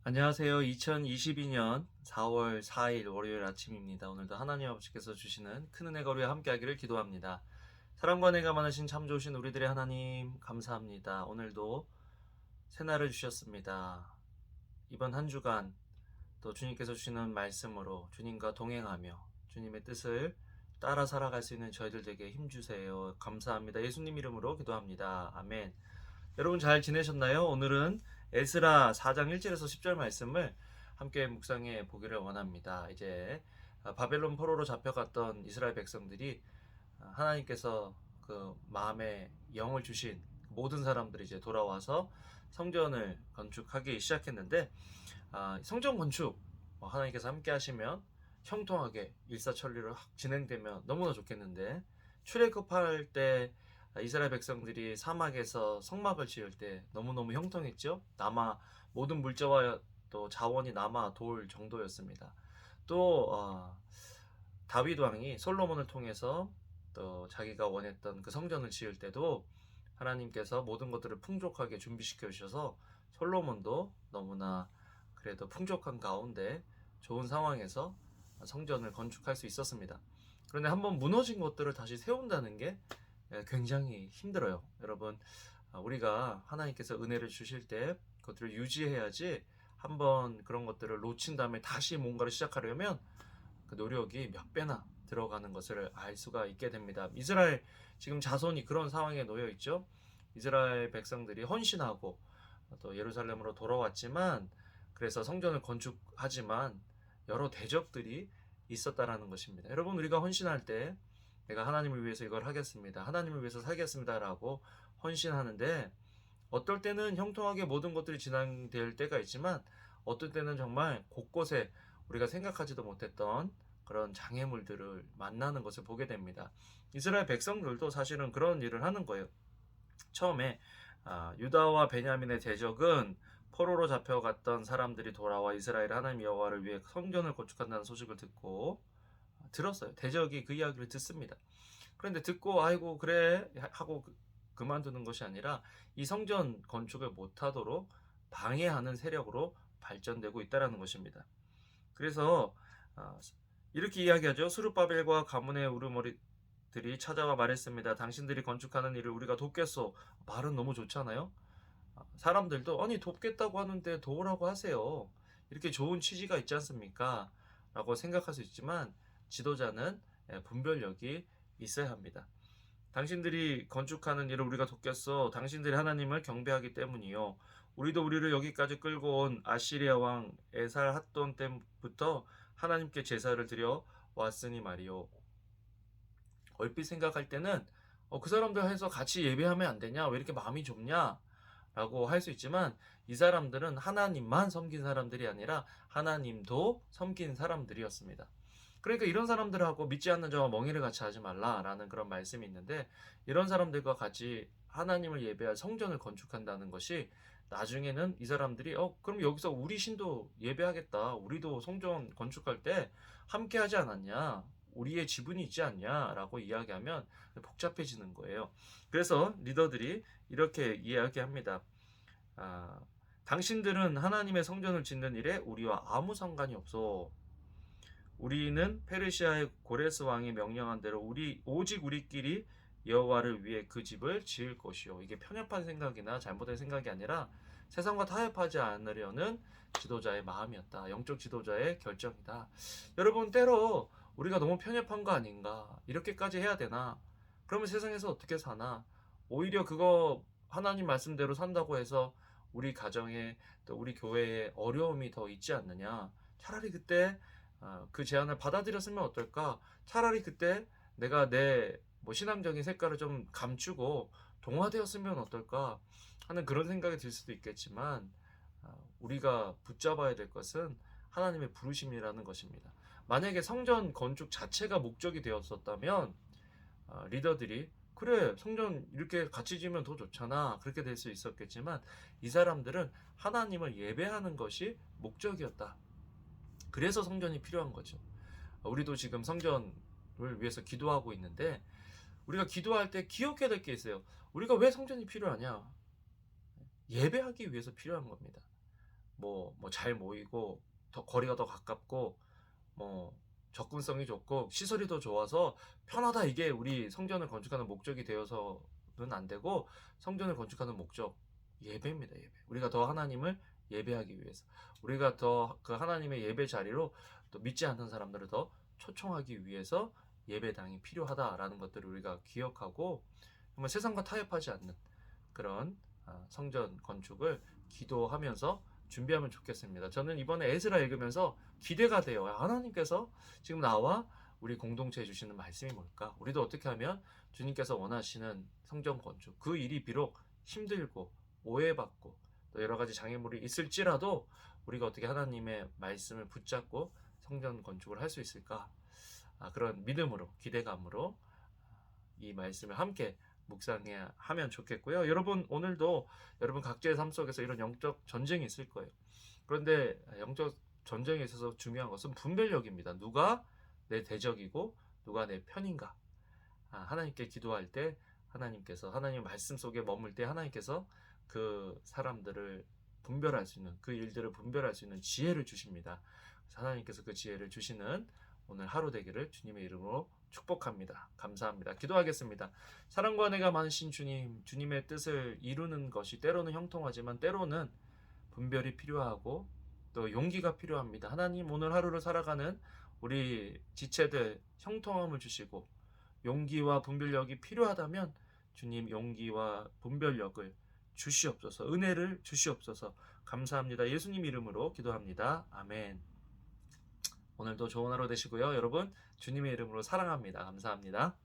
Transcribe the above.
안녕하세요. 2022년 4월 4일 월요일 아침입니다. 오늘도 하나님 아버지께서 주시는 큰 은혜 거리와 함께하기를 기도합니다. 사랑과 은혜가 많으신 참 좋으신 우리들의 하나님 감사합니다. 오늘도 새날을 주셨습니다. 이번 한 주간 또 주님께서 주시는 말씀으로 주님과 동행하며 주님의 뜻을 따라 살아갈 수 있는 저희들 에게 힘주세요. 감사합니다. 예수님 이름으로 기도합니다. 아멘. 여러분 잘 지내셨나요? 오늘은 에스라 4장 1절에서 10절 말씀을 함께 묵상해 보기를 원합니다. 이제 바벨론 포로로 잡혀갔던 이스라엘 백성들이 하나님께서 그 마음에 영을 주신 모든 사람들이 이제 돌아와서 성전을 건축하기 시작했는데, 성전 건축 하나님께서 함께 하시면 형통하게 일사천리로 진행되면 너무나 좋겠는데, 출애굽할 때 이스라엘 백성들이 사막에서 성막을 지을 때 너무너무 형통했죠. 남아 모든 물자와 또 자원이 남아 돌 정도였습니다. 또 다윗 왕이 솔로몬을 통해서 또 자기가 원했던 그 성전을 지을 때도 하나님께서 모든 것들을 풍족하게 준비시켜 주셔서 솔로몬도 너무나 그래도 풍족한 가운데 좋은 상황에서 성전을 건축할 수 있었습니다. 그런데 한번 무너진 것들을 다시 세운다는 게 굉장히 힘들어요. 여러분, 우리가 하나님께서 은혜를 주실 때 그것들을 유지해야지, 한번 그런 것들을 놓친 다음에 다시 뭔가를 시작하려면 그 노력이 몇 배나 들어가는 것을 알 수가 있게 됩니다. 이스라엘 지금 자손이 그런 상황에 놓여 있죠. 이스라엘 백성들이 헌신하고 또 예루살렘으로 돌아왔지만, 그래서 성전을 건축하지만 여러 대적들이 있었다라는 것입니다. 여러분, 우리가 헌신할 때 내가 하나님을 위해서 이걸 하겠습니다, 하나님을 위해서 살겠습니다 라고 헌신하는데, 어떨 때는 형통하게 모든 것들이 진행될 때가 있지만 어떨 때는 정말 곳곳에 우리가 생각하지도 못했던 그런 장애물들을 만나는 것을 보게 됩니다. 이스라엘 백성들도 사실은 그런 일을 하는 거예요. 처음에 유다와 베냐민의 대적은 포로로 잡혀갔던 사람들이 돌아와 이스라엘 하나님 여호와를 위해 성전을 건축한다는 소식을 듣고 들었어요. 대적이 그 이야기를 듣습니다. 그런데 듣고 아이고 그래 하고 그만두는 것이 아니라 이 성전 건축을 못하도록 방해하는 세력으로 발전되고 있다는 것입니다. 그래서 이렇게 이야기하죠. 스룹바벨과 가문의 우르머리들이 찾아와 말했습니다. 당신들이 건축하는 일을 우리가 돕겠소. 말은 너무 좋잖아요. 사람들도 아니 돕겠다고 하는데 도우라고 하세요, 이렇게 좋은 취지가 있지 않습니까? 라고 생각할 수 있지만, 지도자는 분별력이 있어야 합니다. 당신들이 건축하는 일을 우리가 돕겠어. 당신들이 하나님을 경배하기 때문이요. 우리도 우리를 여기까지 끌고 온 아시리아 왕 에살핫돈 때부터 하나님께 제사를 드려 왔으니 말이요. 얼핏 생각할 때는 그 사람들 해서 같이 예배하면 안 되냐? 왜 이렇게 마음이 좁냐? 라고 할 수 있지만, 이 사람들은 하나님만 섬긴 사람들이 아니라 하나님도 섬긴 사람들이었습니다. 그러니까 이런 사람들하고 믿지 않는 자와 멍에를 같이 하지 말라라는 그런 말씀이 있는데, 이런 사람들과 같이 하나님을 예배할 성전을 건축한다는 것이 나중에는 이 사람들이 그럼 여기서 우리 신도 예배하겠다, 우리도 성전 건축할 때 함께 하지 않았냐, 우리의 지분이 있지 않냐 라고 이야기하면 복잡해지는 거예요. 그래서 리더들이 이렇게 이야기합니다. 아, 당신들은 하나님의 성전을 짓는 일에 우리와 아무 상관이 없어. 우리는 페르시아의 고레스 왕이 명령한 대로 오직 우리끼리 여호와를 위해 그 집을 지을 것이요. 이게 편협한 생각이나 잘못된 생각이 아니라 세상과 타협하지 않으려는 지도자의 마음이었다. 영적 지도자의 결정이다. 여러분, 때로 우리가 너무 편협한 거 아닌가? 이렇게까지 해야 되나? 그러면 세상에서 어떻게 사나? 오히려 그거 하나님 말씀대로 산다고 해서 우리 가정에 또 우리 교회에 어려움이 더 있지 않느냐? 차라리 그때 그 제안을 받아들였으면 어떨까? 차라리 그때 내가 내 신앙적인 색깔을 좀 감추고 동화되었으면 어떨까 하는 그런 생각이 들 수도 있겠지만, 우리가 붙잡아야 될 것은 하나님의 부르심이라는 것입니다. 만약에 성전 건축 자체가 목적이 되었었다면 리더들이 그래 성전 이렇게 같이 지으면 더 좋잖아, 그렇게 될 수 있었겠지만, 이 사람들은 하나님을 예배하는 것이 목적이었다. 그래서 성전이 필요한 거죠. 우리도 지금 성전을 위해서 기도하고 있는데, 우리가 기도할 때 기억해야 될 게 있어요. 우리가 왜 성전이 필요하냐? 예배하기 위해서 필요한 겁니다. 뭐 잘 모이고 더 거리가 더 가깝고 뭐 접근성이 좋고 시설이 더 좋아서 편하다, 이게 우리 성전을 건축하는 목적이 되어서는 안 되고, 성전을 건축하는 목적 예배입니다. 예배. 우리가 더 하나님을 예배하기 위해서, 우리가 더 그 하나님의 예배 자리로 또 믿지 않는 사람들을 더 초청하기 위해서 예배당이 필요하다라는 것들을 우리가 기억하고, 정말 세상과 타협하지 않는 그런 성전 건축을 기도하면서 준비하면 좋겠습니다. 저는 이번에 에스라 읽으면서 기대가 돼요. 하나님께서 지금 나와 우리 공동체에 주시는 말씀이 뭘까? 우리도 어떻게 하면 주님께서 원하시는 성전 건축, 그 일이 비록 힘들고 오해받고 또 여러 가지 장애물이 있을지라도 우리가 어떻게 하나님의 말씀을 붙잡고 성전 건축을 할 수 있을까? 그런 믿음으로, 기대감으로 이 말씀을 함께 묵상해야 하면 좋겠고요. 여러분, 오늘도 여러분 각자의 삶 속에서 이런 영적 전쟁이 있을 거예요. 그런데 영적 전쟁에 있어서 중요한 것은 분별력입니다. 누가 내 대적이고 누가 내 편인가? 하나님께 기도할 때 하나님께서, 하나님 말씀 속에 머물 때 하나님께서 그 사람들을 분별할 수 있는, 그 일들을 분별할 수 있는 지혜를 주십니다. 그래서 하나님께서 그 지혜를 주시는 오늘 하루 되기를 주님의 이름으로 축복합니다. 감사합니다. 기도하겠습니다. 사랑과 은혜가 많으신 주님, 주님의 뜻을 이루는 것이 때로는 형통하지만 때로는 분별이 필요하고 또 용기가 필요합니다. 하나님, 오늘 하루를 살아가는 우리 지체들 형통함을 주시고 용기와 분별력이 필요하다면 주님, 용기와 분별력을 주시옵소서, 은혜를 주시옵소서. 감사합니다. 예수님 이름으로 기도합니다. 아멘. 오늘도 좋은 하루 되시고요. 여러분, 주님의 이름으로 사랑합니다. 감사합니다.